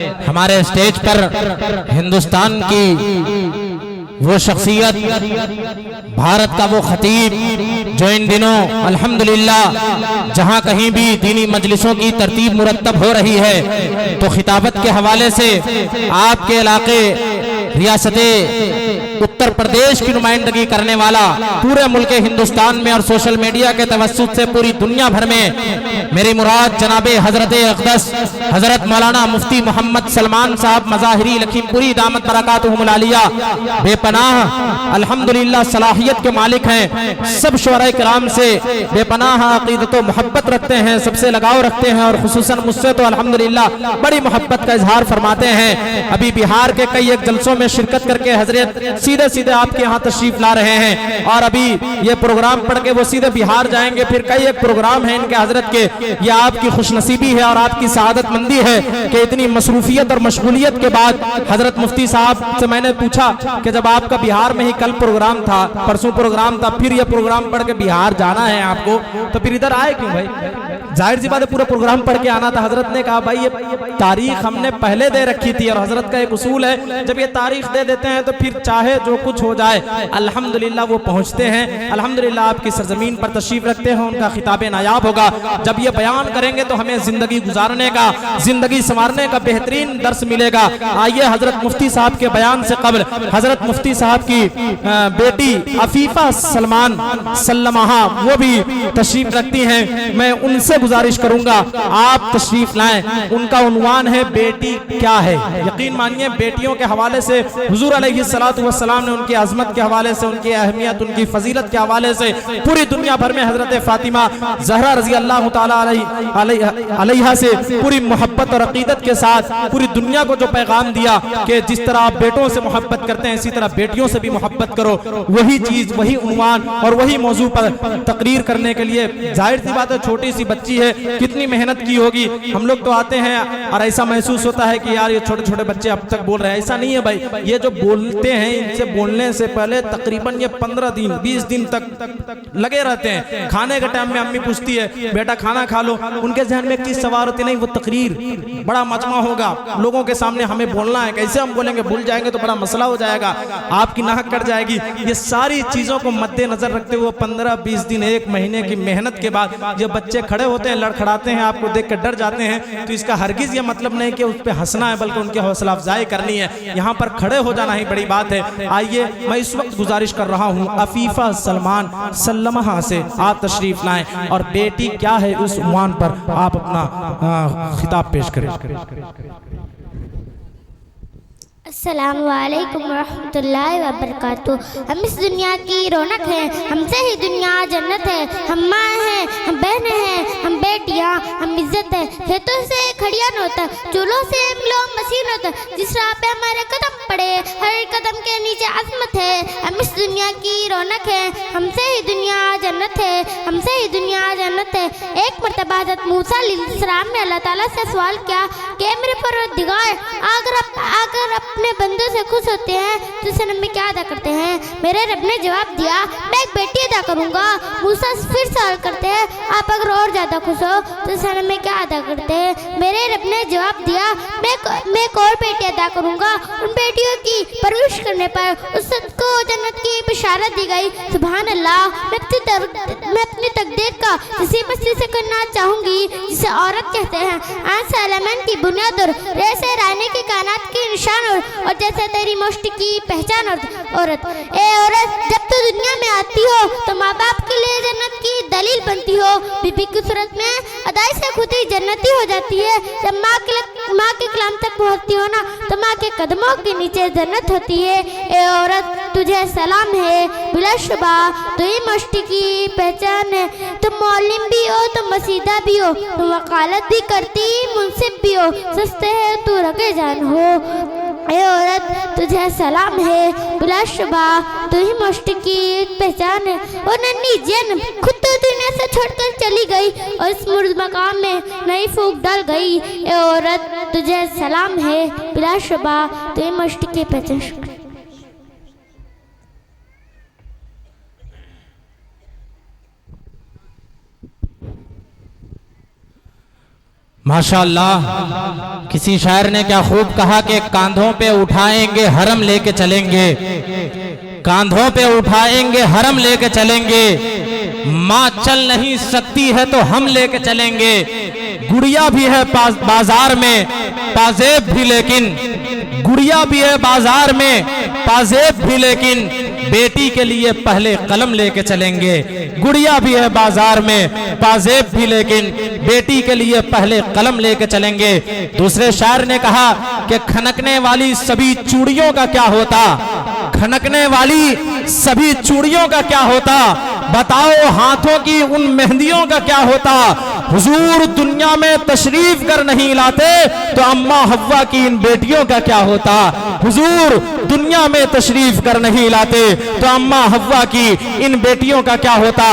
हमारे स्टेज पर हिंदुस्तान की वो शख्सियत, भारत का वो खतीब जो इन दिनों अल्हम्दुलिल्लाह जहां कहीं भी दीनी मजलिसों की तरतीब मुरत्तब हो रही है तो खिताबत के हवाले से आपके इलाके रियासत उत्तर प्रदेश की नुमाइंदगी करने वाला पूरे मुल्क हिंदुस्तान में और सोशल मीडिया के तवस्सुत से पूरी दुनिया भर में मेरी मुराद जनाबे हजरत अक़दस हजरत मौलाना मुफ्ती मोहम्मद सलमान साहब मज़ाहिरी लखीमपुरी दामत बरकातुहुमुल आलिया बेपनाह अल्हम्दुलिल्लाह सलाहियत के मालिक हैं। सब शुअरा किराम से बेपनाह अक़ीदत व मोहब्बत रखते हैं, सबसे लगाव रखते हैं और खुसूसन मुझसे तो अल्हम्दुलिल्लाह बड़ी मोहब्बत का इजहार फरमाते हैं। अभी बिहार के कई एक जलसों में शिरकत करके हजरत सीधे सीधे आपके यहाँ तशरीफ ला रहे हैं और अभी ये प्रोग्राम पढ़ के वो सीधे बिहार जाएंगे। फिर कई एक प्रोग्राम है इनके हजरत के। ये आपकी खुशनसीबी है और आपकी सआदतमंदी है कि इतनी मसरूफियत और मशगूलियत के बाद हजरत मुफ्ती साहब से मैंने पूछा कि जब आपका बिहार में ही कल प्रोग्राम था, परसों प्रोग्राम था, फिर ये प्रोग्राम पढ़ के बिहार जाना है आपको, तो फिर इधर आए क्यों भाई? जाहिर सी बात है पूरा प्रोग्राम पढ़ के आना था। हजरत ने कहा भाई ये तारीख हमने पहले दे रखी थी और हजरत का एक उसूल है जब ये तारीख दे देते हैं तो फिर चाहे जो कुछ हो जाए अल्हम्दुलिल्लाह वो पहुंचते हैं। अल्हम्दुलिल्लाह आपकी सरजमीन पर तशरीफ रखते हैं, उनका खिताब नायाब होगा। जब ये बयान करेंगे तो हमें जिंदगी गुजारने का, जिंदगी संवारने का बेहतरीन दर्स मिलेगा। आइए हजरत मुफ्ती साहब के बयान से कबल हजरत मुफ्ती साहब की बेटी अफीफा सलमान सल्लमहा वो भी तशरीफ रखती हैं। मैं उनसे गुजारिश करूंगा आप तशरीफ लाएं। उनका उन्वान है बेटी क्या है। यकीन मानिए बेटियों के हवाले से हुजूर अलैहिस्सलातु वस्सलाम ने उनकी अजमत के हवाले से, उनकी अहमियत, उनकी फजीलत के हवाले से पूरी दुनिया भर में हजरत फातिमा ज़हरा रज़ी अल्लाह ताला अलैहा से पूरी मोहब्बत और अकीदत के साथ पूरी दुनिया को जो पैगाम दिया कि जिस तरह आप बेटों से मोहब्बत करते हैं इसी तरह बेटियों से भी मोहब्बत करो, वही चीज, वही उन्वान और वही मौजू पर तकरीर करने के लिए जाहिर सी बात है छोटी सी बच्ची है, कितनी मेहनत की होगी। हम लोग तो आते हैं और ऐसा महसूस होता है कि यार ये छोटे छोटे बच्चे अब तक बोल रहे हैं। ऐसा नहीं है भाई, ये जो बोलते हैं इनसे बोलने से पहले तकरीबन ये 15 दिन 20 दिन तक लगे रहते हैं। खाने के टाइम में अम्मी पूछती है बेटा खाना खा लो, उनके जहन में एक चीज सवार होती नहीं, वो तकरीर बड़ा मजमा होगा, लोगों के सामने हमें बोलना है, कैसे हम बोलेंगे, भूल जाएंगे तो बड़ा मसला हो जाएगा, आपकी नाहक कट जाएगी। ये सारी चीजों को मद्देनजर रखते हुए 15-20 दिन 1 महीने की मेहनत के बाद ये बच्चे खड़े होते हैं, लड़खड़ाते हैं, आपको देख कर डर जाते हैं। तो इसका हरगिज ये मतलब नहीं कि उस पर हंसना है बल्कि उनकी हौसला अफजाई करनी है। यहाँ पर खड़े हो जाना ही बड़ी बात है। आइए मैं इस वक्त गुजारिश कर रहा हूँ अफीफा सलमान सल्लमहा से आप तशरीफ लाएं और बेटी क्या है उस उन्वान पर आप अपना खिताब पेश करें। अस्सलामु अलैकुम रहमतुल्लाहि व बरकातुहू। हम इस दुनिया की रौनक हैं, हमसे ही दुनिया जन्नत है। हम माँ हैं, हम बहनें हैं, हम बेटियाँ, हम इज्जत है। खेतों से खड़ियान होता, चूल्हों से मिलो मशीन होता, जिस राह पे हमारे कदम पड़े हर कदम के नीचे अजमत है। हम इस दुनिया की रौनक हैं, हमसे ही दुनिया जन्नत है, हमसे ही दुनिया जन्नत है। एक मरतबा हज़रत मूसा अलैहिस्सलाम ने अल्लाह ताला से सवाल किया कि मेरे परवरदिगार अगर अपने बंदों से खुश होते हैं तो इस जन्म में क्या अदा करते हैं? मेरे रब ने जवाब दिया मैं एक बेटी अदा करूंगा। मूसा फिर सवाल करते हैं आप अगर और ज्यादा खुश हो तो इस जन्म में क्या अदा करते हैं? मेरे रब ने जवाब दिया मैं एक और बेटी अदा करूंगा। उन बेटियों की परवरिश करने पर उसको जन्नत की बिशारत दी गई। सुभान अल्लाह। मैं अपनी तकदीर का किसी मस्ती से करना चाहूंगी जिसे औरत कहते हैं। आज सैलमन की बुनियाद और जैसे रानी की कायनात की निशान और जैसे तेरी मुश्त की पहचान औरत। ए औरत जब तू दुनिया में आती हो तो माँ बाप के लिए जन्नत की दलील बनती हो। बीबी की सूरत में अदाई से खुद ही जन्नती हो जाती है। जब माँ के कलाम तक पहुँचती हो ना तो माँ के कदमों के नीचे जन्नत होती है। ए औरत तुझे सलाम है, बिलाशुबा तू ही मुश्त की पहचान है। तुम मौलिम भी हो, तुम मसीदा भी हो, तुम वकालत भी करती मुंसिफ भी हो, सस्ते है तू रगे जान हो। ए औरत तुझे सलाम है, बिलाशुबा तू ही मुश्त की पहचान है। और नन्ही जन खुद तो दुनिया से छोड़कर चली गई और इस मुर्द मकाम में नई फूक डाल गई। ए औरत तुझे सलाम है, बिलाशुबा तू ही मुश्त की पहचान। माशाअल्लाह, किसी शायर ने क्या खूब कहा कि कांधों पे उठाएंगे हरम लेके चलेंगे, कांधों पे उठाएंगे हरम लेके चलेंगे, माँ चल नहीं सकती है तो हम लेके चलेंगे, गुड़िया भी है बाजार में पाजेब भी, लेकिन गुड़िया भी है बाजार में पाजेब भी, लेकिन बेटी के लिए पहले कलम लेके चलेंगे। गुड़िया भी है बाजार में पाजेब भी, लेकिन बेटी के लिए पहले कलम लेके चलेंगे। दूसरे शायर ने कहा कि खनकने वाली सभी चूड़ियों का क्या होता, खनकने वाली सभी चूड़ियों का क्या होता, बताओ हाथों की उन मेहंदियों का क्या होता। हुजूर दुनिया में तशरीफ कर नहीं लाते तो अम्मा हव्वा की इन बेटियों का क्या होता। हुजूर दुनिया में तशरीफ कर नहीं लाते तो अम्मा हव्वा की इन बेटियों का क्या होता।